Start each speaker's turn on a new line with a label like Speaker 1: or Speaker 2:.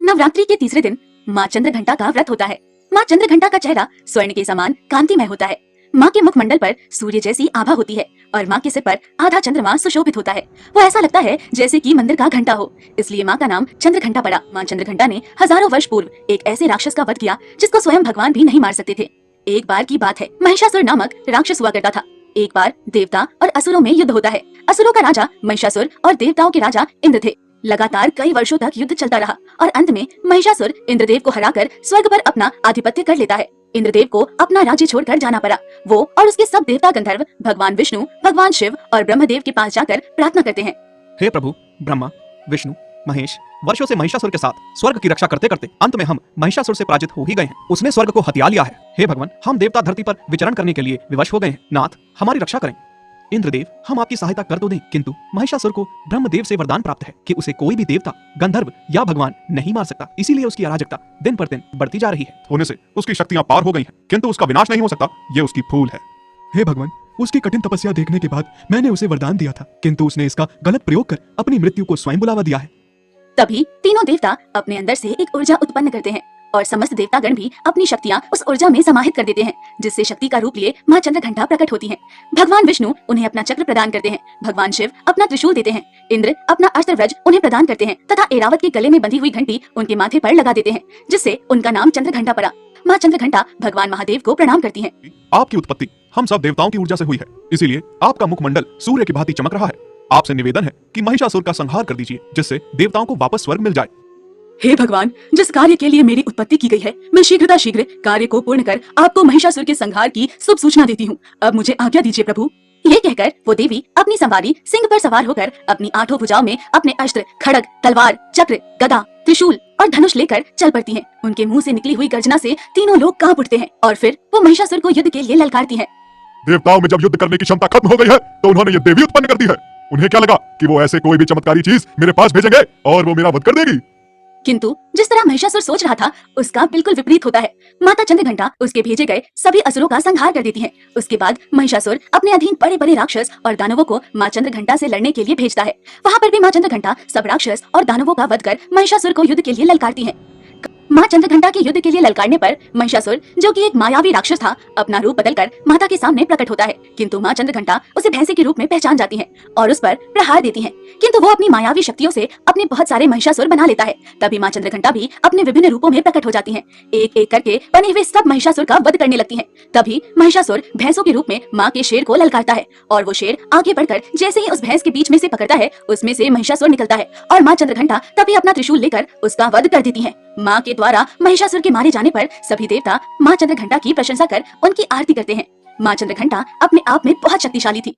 Speaker 1: नवरात्रि के तीसरे दिन माँ चंद्रघंटा का व्रत होता है। माँ चंद्रघंटा का चेहरा स्वर्ण के समान कांतिमय होता है। माँ के मुखमंडल पर सूर्य जैसी आभा होती है और माँ के सिर पर आधा चंद्रमा सुशोभित होता है। वो ऐसा लगता है जैसे कि मंदिर का घंटा हो, इसलिए माँ का नाम चंद्रघंटा पड़ा। माँ चंद्रघंटा ने हजारों वर्ष पूर्व एक ऐसे राक्षस का वध किया जिसको स्वयं भगवान भी नहीं मार सकते थे। एक बार की बात है, महिषासुर नामक राक्षस हुआ करता था। एक बार देवता और असुरों में युद्ध होता है। असुरों का राजा महिषासुर और देवताओं के राजा इंद्र थे। लगातार कई वर्षों तक युद्ध चलता रहा और अंत में महिषासुर इंद्रदेव को हराकर स्वर्ग पर अपना आधिपत्य कर लेता है। इंद्रदेव को अपना राज्य छोड़कर जाना पड़ा। वो और उसके सब देवता गंधर्व भगवान विष्णु, भगवान शिव और ब्रह्मदेव के पास जाकर प्रार्थना करते हैं।
Speaker 2: हे प्रभु ब्रह्मा, विष्णु, महेश, वर्षों से महिषासुर के साथ स्वर्ग की रक्षा करते करते अंत में हम महिषासुर से पराजित हो ही गए हैं। उसने स्वर्ग को हथिया लिया है। हे भगवान, हम देवता धरती पर विचरण करने के लिए विवश हो गए हैं। नाथ, हमारी रक्षा करें। इंद्रदेव, हम आपकी सहायता कर तो दें, किंतु महिषासुर को ब्रह्मदेव से वरदान प्राप्त है कि उसे कोई भी देवता, गंधर्व या भगवान नहीं मार सकता। इसीलिए उसकी अराजकता दिन पर दिन बढ़ती जा रही है।
Speaker 3: होने से उसकी शक्तियां पार हो गई हैं, किंतु उसका विनाश नहीं हो सकता। ये उसकी भूल है।
Speaker 4: हे भगवान, उसकी कठिन तपस्या देखने के बाद मैंने उसे वरदान दिया था, किंतु उसने इसका गलत प्रयोग कर अपनी मृत्यु को स्वयं बुलावा दिया है।
Speaker 1: तभी तीनों देवता अपने अंदर से एक ऊर्जा उत्पन्न करते हैं और समस्त देवतागण भी अपनी शक्तियां उस ऊर्जा में समाहित कर देते हैं, जिससे शक्ति का रूप लिए माँ चंद्रघंटा प्रकट होती हैं। भगवान विष्णु उन्हें अपना चक्र प्रदान करते हैं, भगवान शिव अपना त्रिशूल देते हैं, इंद्र अपना अस्त्र व्रज उन्हें प्रदान करते हैं तथा ऐरावत के गले में बंधी हुई घंटी उनके माथे पर लगा देते हैं, जिससे उनका नाम चंद्रघंटा पड़ा। माँ चंद्रघंटा भगवान महादेव को प्रणाम करती है।
Speaker 3: आपकी उत्पत्ति हम सब देवताओं की ऊर्जा से हुई है, इसीलिए आपका मुखमंडल सूर्य की भांति चमक रहा है। आपसे निवेदन है कि महिषासुर का संहार कर दीजिए, जिससे देवताओं को वापस स्वर्ग मिल जाए।
Speaker 1: हे भगवान, जिस कार्य के लिए मेरी उत्पत्ति की गई है, मैं शीघ्र कार्य को पूर्ण कर आपको महिषासुर के संहार की शुभ सूचना देती हूँ। अब मुझे आज्ञा दीजिए प्रभु। ये कहकर वो देवी अपनी सवारी सिंह पर सवार होकर अपनी 8 भुजाओं में अपने अस्त्र, खड़ग, तलवार, चक्र, गदा, त्रिशूल और धनुष लेकर चल पड़ती हैं। उनके मुंह से निकली हुई गर्जना से तीनों लोग कांप उठते हैं और फिर वो महिषासुर को युद्ध के लिए ललकारती हैं।
Speaker 3: देवताओं में जब युद्ध करने की क्षमता खत्म हो गई है, तो उन्होंने ये देवी उत्पन्न कर दी है। उन्हें क्या लगा कि वो ऐसे कोई भी चमत्कारी चीज मेरे पास भेजेंगे और वो मेरा वध कर देगी।
Speaker 1: किंतु जिस तरह महिषासुर सोच रहा था, उसका बिल्कुल विपरीत होता है। माता चंद्रघंटा उसके भेजे गए सभी असुरों का संहार कर देती है। उसके बाद महिषासुर अपने अधीन बड़े बड़े राक्षस और दानवों को माँ चंद्रघंटा से लड़ने के लिए भेजता है। वहाँ पर भी माँ चंद्रघंटा सब राक्षस और दानवों का वध कर महिषासुर को युद्ध के लिए ललकारती है। माँ चंद्रघंटा के युद्ध के लिए ललकारने पर महिषासुर, जो कि एक मायावी राक्षस था, अपना रूप बदलकर माता के सामने प्रकट होता है। किंतु माँ चंद्रघंटा उसे भैंसे के रूप में पहचान जाती है और उस पर प्रहार देती है, किंतु वो अपनी मायावी शक्तियों से अपने बहुत सारे महिषासुर बना लेता है। तभी माँ चंद्रघंटा भी अपने विभिन्न रूपों में प्रकट हो जाती है। एक एक करके बने हुए सब महिषासुर का वध करने लगती है। तभी महिषासुर भैंसों के रूप में माँ के शेर को ललकारता है और वो शेर आगे बढ़कर जैसे ही उस भैंस के बीच में से पकड़ता है, उसमें से महिषासुर निकलता है और माँ चंद्रघंटा तभी अपना त्रिशूल लेकर उसका वध कर देती है। माँ के द्वारा महिषासुर के मारे जाने पर सभी देवता माँ चंद्रघंटा की प्रशंसा कर उनकी आरती करते हैं। माँ चंद्रघंटा अपने आप में बहुत शक्तिशाली थी,